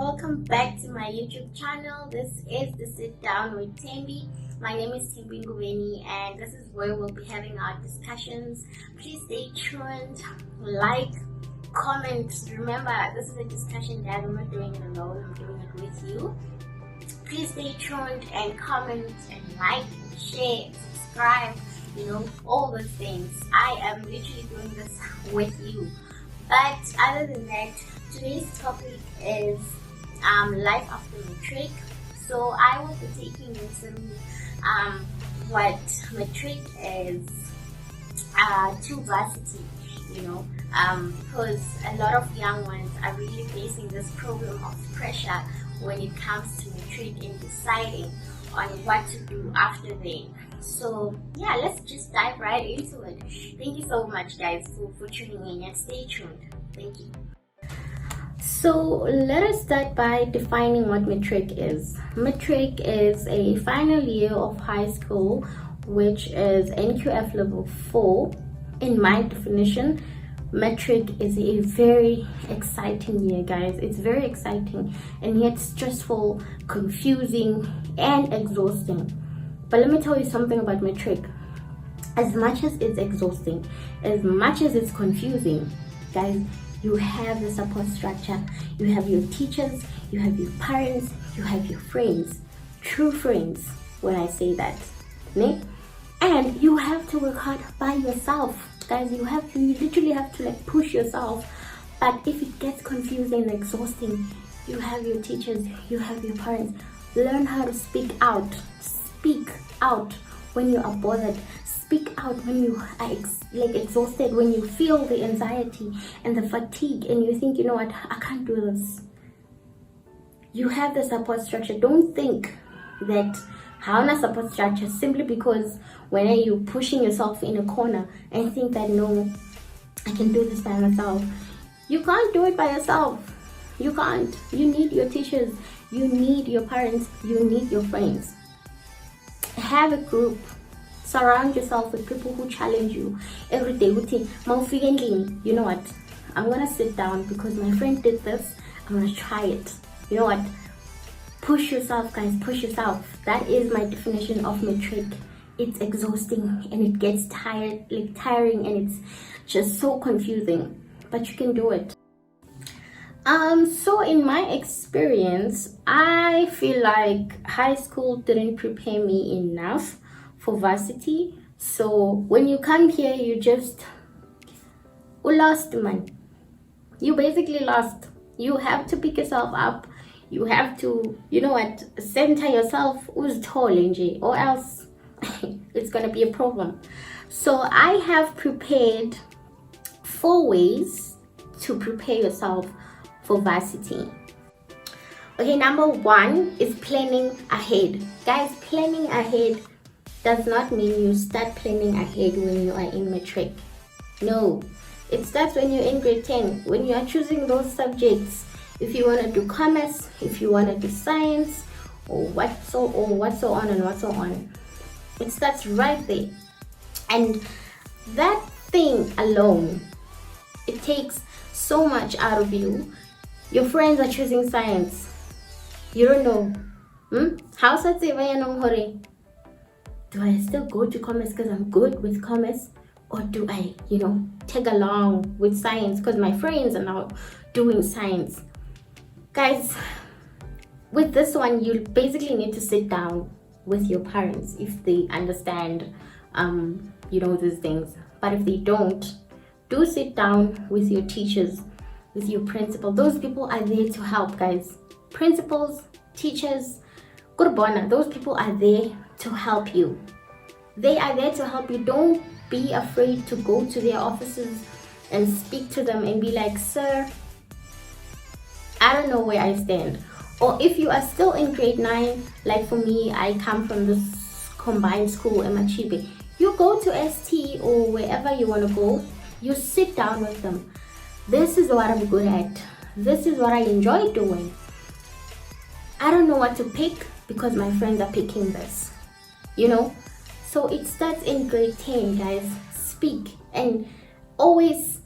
welcome back to my YouTube channel. This is the Sit Down with Tembi. My name is Tembi Ngubeni and this is where we'll be having our discussions. Please stay tuned, like, comment. Remember, this is a discussion, guys. I'm not doing it alone, I'm doing it with you. Please stay tuned and comment and like and share, subscribe, all those things. I am literally doing this with you. But other than that, today's topic is life after matric. So I will be taking you through what matric is to varsity, because a lot of young ones are really facing this problem of pressure when it comes to matric and deciding on what to do after they. So yeah, let's just dive right into it. Thank you so much, guys, for tuning in and stay tuned. Thank you. So let us start by defining what matric is. Matric is a final year of high school, which is NQF level 4. In my definition, matric is a very exciting year, guys. It's very exciting and yet stressful, confusing, and exhausting. But let me tell you something about matric. As much as it's exhausting, as much as it's confusing, guys, you have the support structure. You have your teachers, you have your parents, you have your friends, true friends when I say that. And you have to work hard by yourself, guys. You literally have to push yourself. But if it gets confusing and exhausting, you have your teachers, you have your parents. Learn how to speak out. Speak out when you are bothered. Speak out when you are exhausted, when you feel the anxiety and the fatigue and you think, you know what, I can't do this. You have the support structure. Don't think that hauna support structure simply because when you're pushing yourself in a corner and think that, no, I can do this by myself. You can't do it by yourself. You can't. You need your teachers. You need your parents. You need your friends. Have a group. Surround yourself with people who challenge you every day. You know what? I'm gonna sit down because my friend did this. I'm gonna try it. You know what? Push yourself, guys. Push yourself. That is my definition of matric. It's exhausting and it gets tiring, and it's just so confusing. But you can do it. So in my experience, I feel like high school didn't prepare me enough for varsity. So when you come here, you lost, man. You basically lost. You have to pick yourself up. You have to, center yourself, or else it's gonna be a problem. So I have prepared 4 ways to prepare yourself for varsity. Okay, number 1 is planning ahead. Guys, planning ahead does not mean you start planning ahead when you are in matric. No, it starts when you're in grade 10, when you are choosing those subjects. If you want to do commerce, if you want to do science, or what so on. It starts right there. And that thing alone, it takes so much out of you. Your friends are choosing science. You don't know. How do I still go to commerce because I'm good with commerce? Or do I, tag along with science because my friends are now doing science? Guys, with this one, you basically need to sit down with your parents if they understand, these things. But if they don't, do sit down with your teachers, with your principal. Those people are there to help, guys. Principals, teachers, Kurbana, those people are there to help you. They are there to help you. Don't be afraid to go to their offices and speak to them and be like, sir, I don't know where I stand. Or if you are still in grade 9, like for me, I come from this combined school, MATRIC. You go to ST or wherever you want to go, you sit down with them. This is what I'm good at. This is what I enjoy doing. I don't know what to pick because my friends are picking this. So it starts in grade 10, guys. Speak and always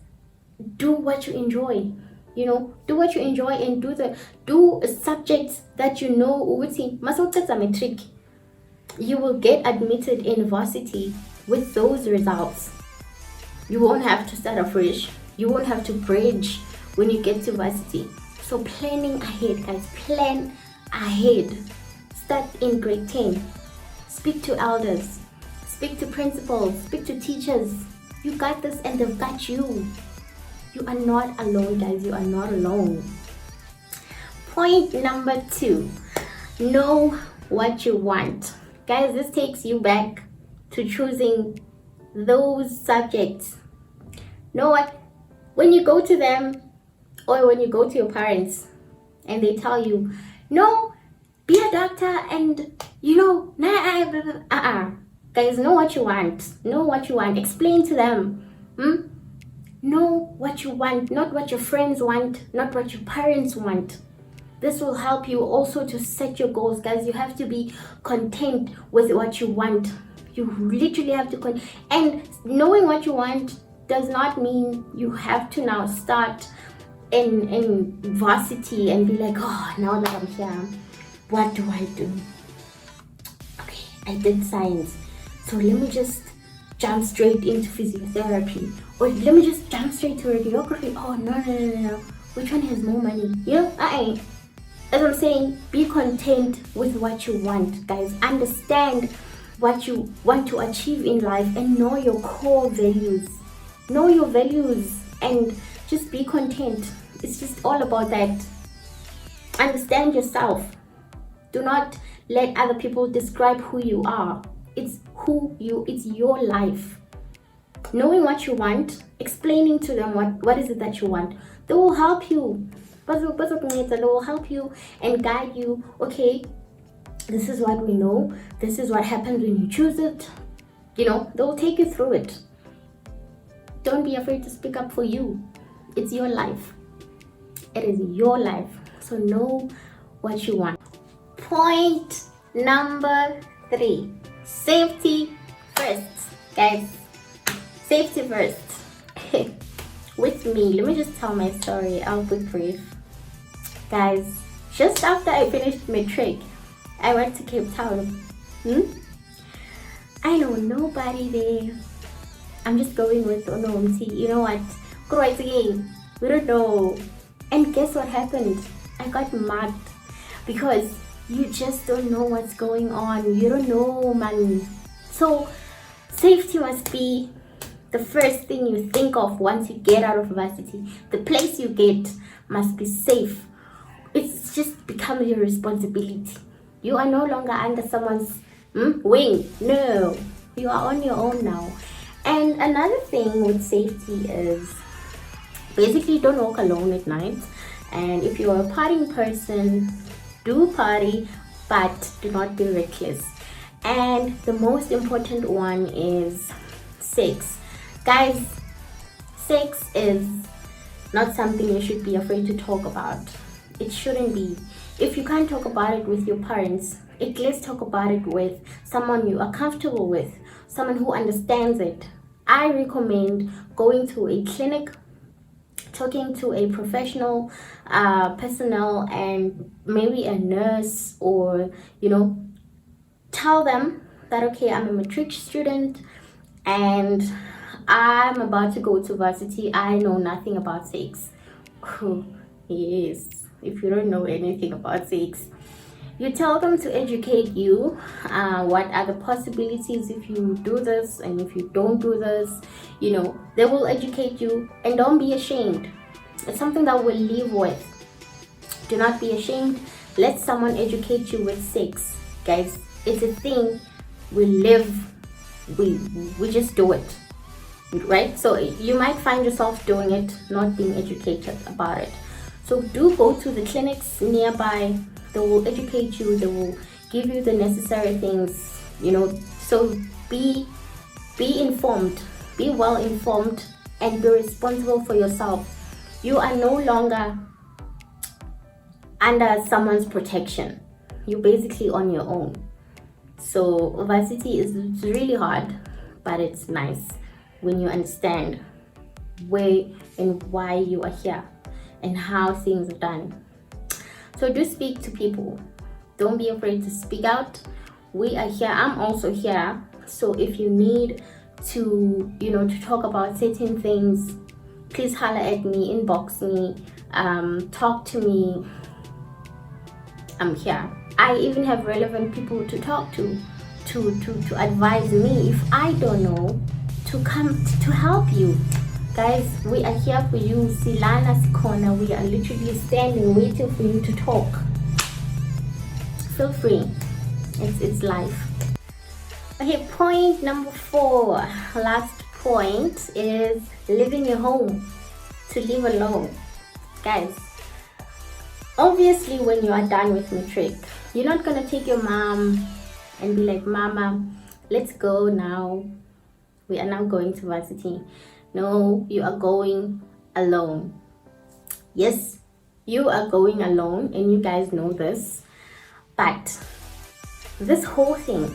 do what you enjoy. You know, do what you enjoy and do subjects that you know ukuthi masawuqeda matric you will get admitted in varsity with those results. You won't have to start afresh. You won't have to bridge when you get to varsity. So planning ahead, guys. Plan ahead. Start in grade 10. Speak to elders. Speak to principals. Speak to teachers. You got this and they've got you. You are not alone, guys. You are not alone. Point number 2. Know what you want. Guys, this takes you back to choosing those subjects. Know what? When you go to them or when you go to your parents and they tell you, no, be a doctor and Guys, know what you want. Know what you want. Explain to them. Know what you want, not what your friends want, not what your parents want. This will help you also to set your goals, guys. You have to be content with what you want. You literally have to and knowing what you want does not mean you have to now start in varsity and be like, oh, now that I'm here, what do I do? Okay, I did science, so let me just jump straight into physiotherapy, or let me just jump straight to radiography. Oh no. Which one has more money? As I'm saying, be content with what you want, guys. Understand what you want to achieve in life and know your core values. Know your values and just be content. It's just all about that. Understand yourself. Do not let other people describe who you are. It's your life. Knowing what you want, explaining to them what is it that you want. They will help you. They will help you and guide you. Okay, this is what we know. This is what happens when you choose it. They will take you through it. Don't be afraid to speak up for you. It's your life. It is your life. So know what you want. Point number 3. Safety first, guys. Safety first. With me, let me just tell my story. I'll be brief. Guys, just after I finished MATRIC, I went to Cape Town. I know nobody there. I'm just going with Onomti. You know what? Go right again. We don't know. And guess what happened? I got mad because you just don't know what's going on. You don't know, man. So safety must be the first thing you think of once you get out of varsity. The place you get must be safe. It's just becomes your responsibility. You are no longer under someone's wing. No, you are on your own now. And another thing with safety is basically don't walk alone at night. And if you're a partying person, do party, but do not be reckless. And the most important one is sex. Guys, sex is not something you should be afraid to talk about. It shouldn't be. If you can't talk about it with your parents, let's talk about it with someone you are comfortable with, someone who understands it. I recommend going to a clinic, talking to a professional personnel and maybe a nurse, or tell them that, okay, I'm a MATRIC student and I'm about to go to varsity. I know nothing about sex. Yes, if you don't know anything about sex, you tell them to educate you. What are the possibilities if you do this and if you don't do this? They will educate you, and don't be ashamed. It's something that we'll live with. Do not be ashamed. Let someone educate you with sex, guys. It's a thing. We live. We just do it, right? So you might find yourself doing it, not being educated about it. So do go to the clinics nearby. They will educate you. They will give you the necessary things, so be informed, be well informed, and be responsible for yourself. You are no longer under someone's protection. You're basically on your own. So varsity is really hard, but it's nice when you understand where and why you are here. and how things are done. So do speak to people. Don't be afraid to speak out. We are here. I'm also here. So if you need to, to talk about certain things, please holler at me, inbox me, talk to me. I'm here. I even have relevant people to talk to advise me if I don't know, to come to help you. Guys, we are here for you. Silana's corner. We are literally standing waiting for you to talk. Feel free. It's life. Okay, point number 4, last point, is leaving your home to live alone. Guys, obviously when you are done with MATRIC, you're not gonna take your mom and be like, Mama, let's go now. We are now going to varsity. No, you are going alone. Yes, you are going alone, and you guys know this. But this whole thing,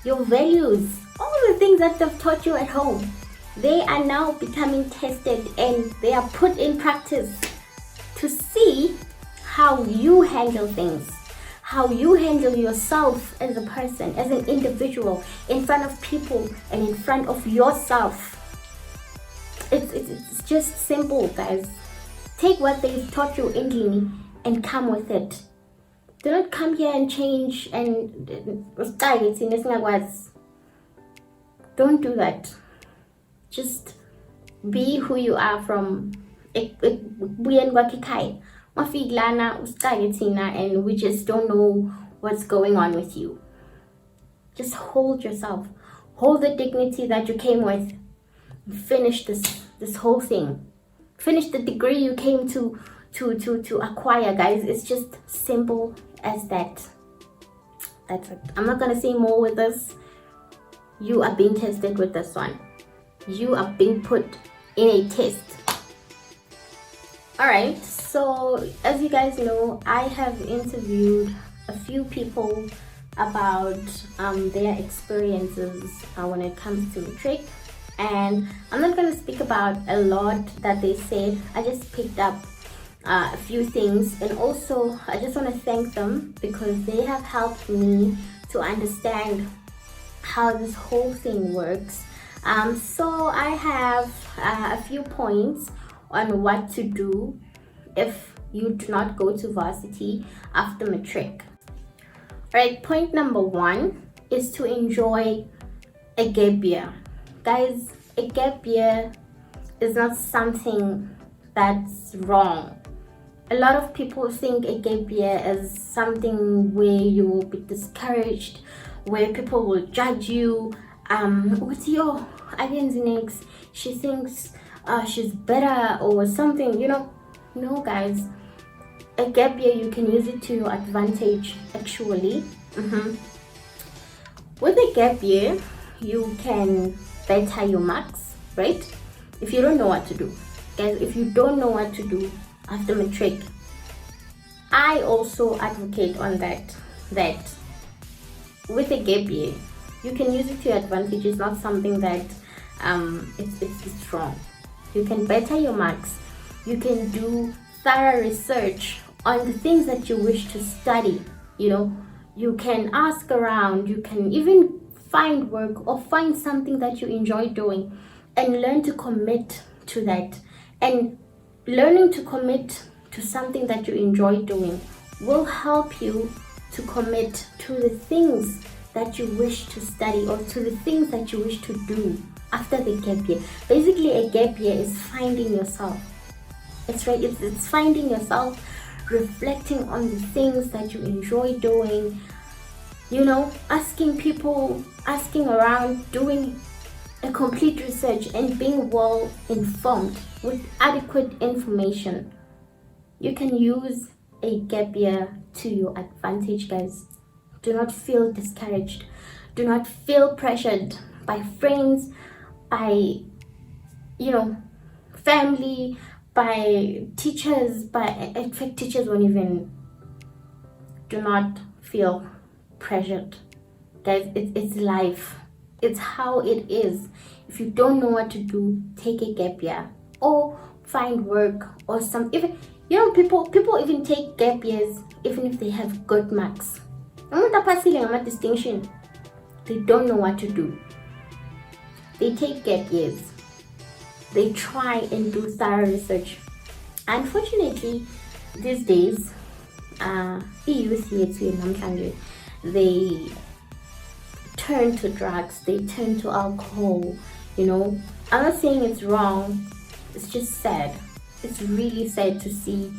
your values, all the things that they've taught you at home, they are now becoming tested and they are put in practice to see how you handle things, how you handle yourself as a person, as an individual, in front of people and in front of yourself. It's just simple, guys. Take what they've taught you English and come with it. Do not come here and change and don't do that. Just be who you are from and we just don't know what's going on with you. Just hold yourself. Hold the dignity that you came with. Finish this whole thing. Finish the degree you came to acquire, guys. It's just simple as that. That's it. I'm not gonna say more with this. You are being tested with this one. You are being put in a test. Alright, so as you guys know, I have interviewed a few people about their experiences when it comes to MATRIC, and I'm not going to speak about a lot that they said. I just picked up a few things, and also I just want to thank them because they have helped me to understand how this whole thing works. So I have a few points on what to do if you do not go to varsity after MATRIC. Alright, point number 1 is to enjoy a gap year. Guys, a gap year is not something that's wrong. A lot of people think a gap year is something where you will be discouraged, where people will judge you. What's your against next? She thinks she's better or something, No, guys. A gap year, you can use it to your advantage, actually. With a gap year, you can better your marks, right? If you don't know what to do, guys, if you don't know what to do after MATRIC, I also advocate on that with a gap year, you can use it to your advantage. It's not something that it's wrong. You can better your marks. You can do thorough research on the things that you wish to study. You can ask around. You can even find work or find something that you enjoy doing and learn to commit to that. And learning to commit to something that you enjoy doing will help you to commit to the things that you wish to study or to the things that you wish to do after the gap year. Basically, a gap year is finding yourself. It's right. It's finding yourself, reflecting on the things that you enjoy doing, asking people, asking around, doing a complete research and being well informed with adequate information. You can use a gap year to your advantage, guys. Do not feel discouraged. Do not feel pressured by friends, by family, by teachers, in fact teachers won't even. Do not feel pressured, guys. It's life. It's how it is. If you don't know what to do, take a gap year or find work or some, even, you know, people even take gap years even if they have good marks. Distinction. They don't know what to do. They take gap years. They try and do thorough research. Unfortunately, these days, youth here, they turn to drugs, they turn to alcohol, you know. I'm not saying it's wrong, it's just sad. It's really sad to see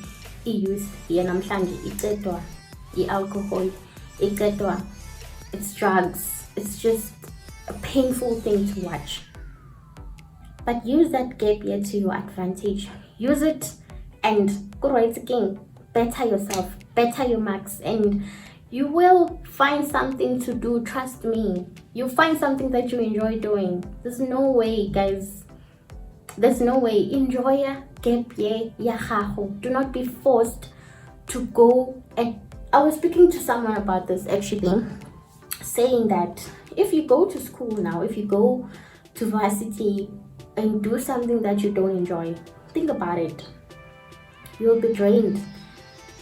youth here namhlanje alcohol, it's drugs. It's just a painful thing to watch. But use that gap year to your advantage. Use it and go right again. Better yourself, better your marks, and you will find something to do. Trust me, you'll find something that you enjoy doing. There's no way, guys. There's no way. Enjoy a gap year. Do not be forced to go. And I was speaking to someone about this actually, saying that if you go to school now, if you go to varsity and do something that you don't enjoy, think about it. You'll be drained.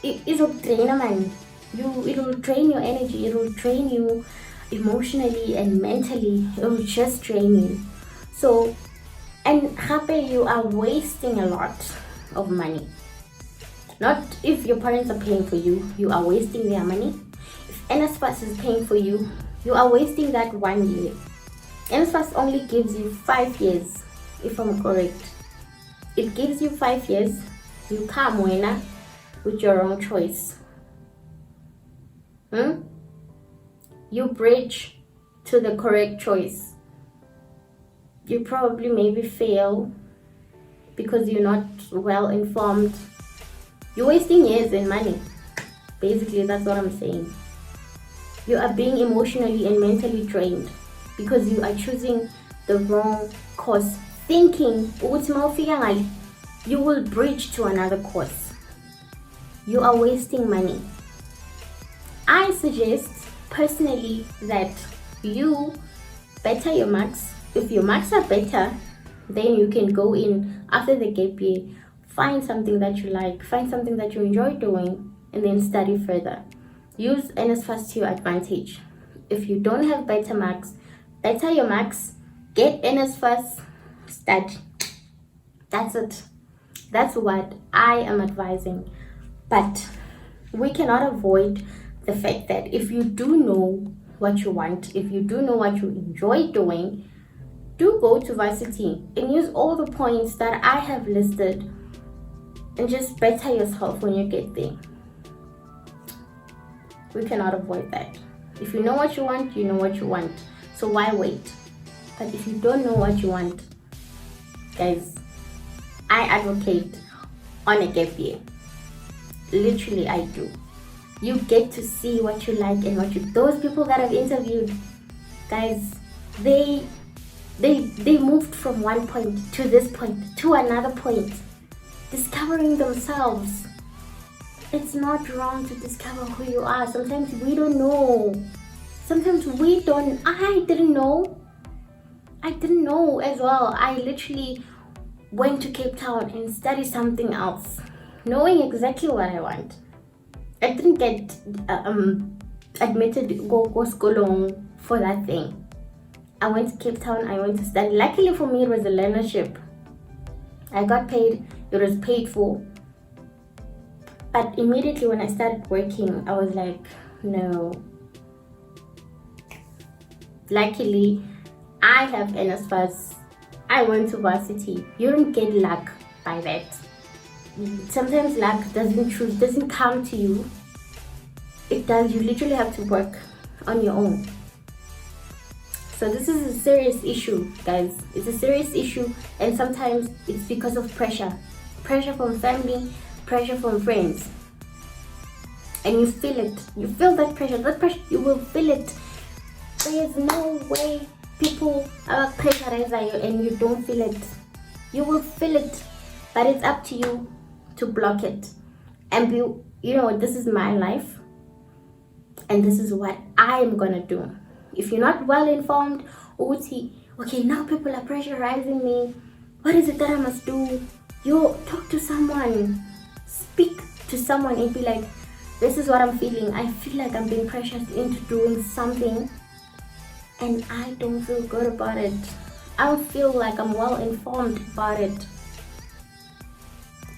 It'll drain a man. It'll drain your energy. It'll drain you emotionally and mentally. It'll just drain you. So, and happy, you are wasting a lot of money. Not if your parents are paying for you, you are wasting their money. If NSFAS is paying for you, you are wasting that 1 year. NSFAS only gives you 5 years, if I'm correct. It gives you 5 years. You come winner with your own choice. You bridge to the correct choice. You probably maybe fail because you're not well informed. You're wasting years and money. Basically, that's what I'm saying. You are being emotionally and mentally drained because you are choosing the wrong course, thinking you will bridge to another course. You are wasting money. I suggest personally that you better your marks. If your marks are better, then you can go in after the gap year, find something that you like, find something that you enjoy doing, and then study further. Use NSFAS to your advantage. If you don't have better marks, better your marks, get NSFAS, study. That's it. That's what I am advising. But we cannot avoid the fact that if you do know what you want, if you do know what you enjoy doing, do go to varsity and use all the points that I have listed and just better yourself when you get there. We cannot avoid that. If you know what you want, you know what you want. So why wait? But if you don't know what you want, guys, I advocate on a gap year. Literally, I do. You get to see what you like and what you... Those people that I've interviewed, guys, they moved from one point to this point to another point, discovering themselves. It's not wrong to discover who you are. Sometimes we don't know. Sometimes we don't. I didn't know as well. I literally went to Cape Town and studied something else, knowing exactly what I want. I didn't get admitted go school for that thing. I went to Cape Town, I went to study. Luckily for me, it was a learnership. I got paid, it was paid for. But immediately when I started working, I was like, no. Luckily, I have NSFAS. I went to varsity. You don't get luck by that. Sometimes luck doesn't come to you. It does. You literally have to work on your own. So this is a serious issue, guys. It's a serious issue, and sometimes it's because of pressure from family, pressure from friends, and you feel it. You feel that pressure. You will feel it. There's no way people are pressurizing you and you don't feel it. You will feel it, but it's up to you to block it and be, this is my life and this is what I'm gonna do. If you're not well informed, okay, now people are pressurizing me, what is it that I must do? You talk to someone, speak to someone and be like, this is what I'm feeling. I feel like I'm being pressured into doing something and I don't feel good about it. I don't feel like I'm well informed about it.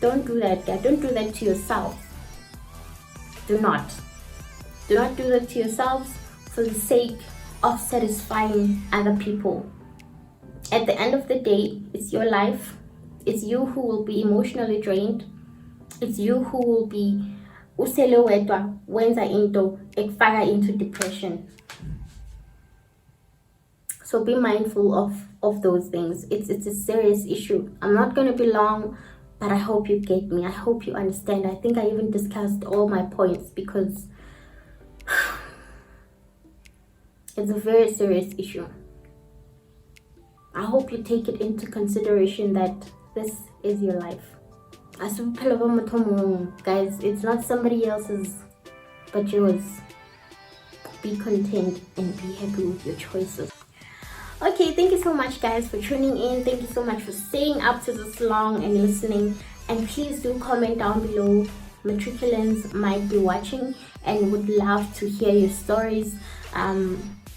Don't do that, guys. Don't do that to yourself. Do not. Do not do that to yourselves for the sake of satisfying other people. At the end of the day, it's your life. It's you who will be emotionally drained. It's you who will be usele wedwa wenza into ekufaka into depression. So be mindful of those things. It's a serious issue. I'm not going to be long, but I hope you get me. I hope you understand. I think I even discussed all my points because it's a very serious issue. I hope you take it into consideration that this is your life. Guys, it's not somebody else's but yours. Be content and be happy with your choices. Okay, thank you so much guys for tuning in. Thank you so much for staying up to this long and listening, and please do comment down below. Matriculants might be watching and would love to hear your stories.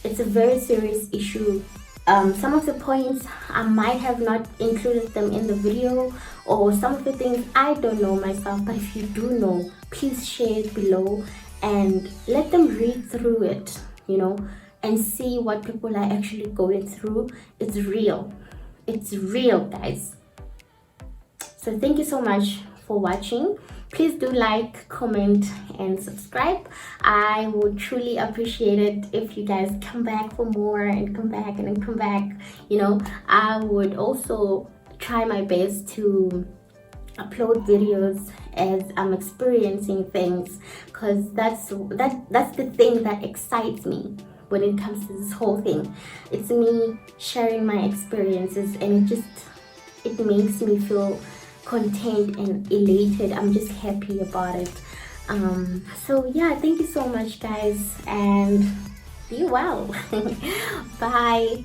It's a very serious issue. Some of the points I might have not included them in the video, or some of the things I don't know myself, but if you do know, please share it below and let them read through it, and see what people are actually going through. It's real, guys. So thank you so much for watching. Please do like, comment and subscribe. I would truly appreciate it if you guys come back for more and come back and come back. I would also try my best to upload videos as I'm experiencing things, because that's the thing that excites me when it comes to this whole thing. It's me sharing my experiences, and it makes me feel content and elated. I'm just happy about it. So yeah, thank you so much guys, and be well. Bye.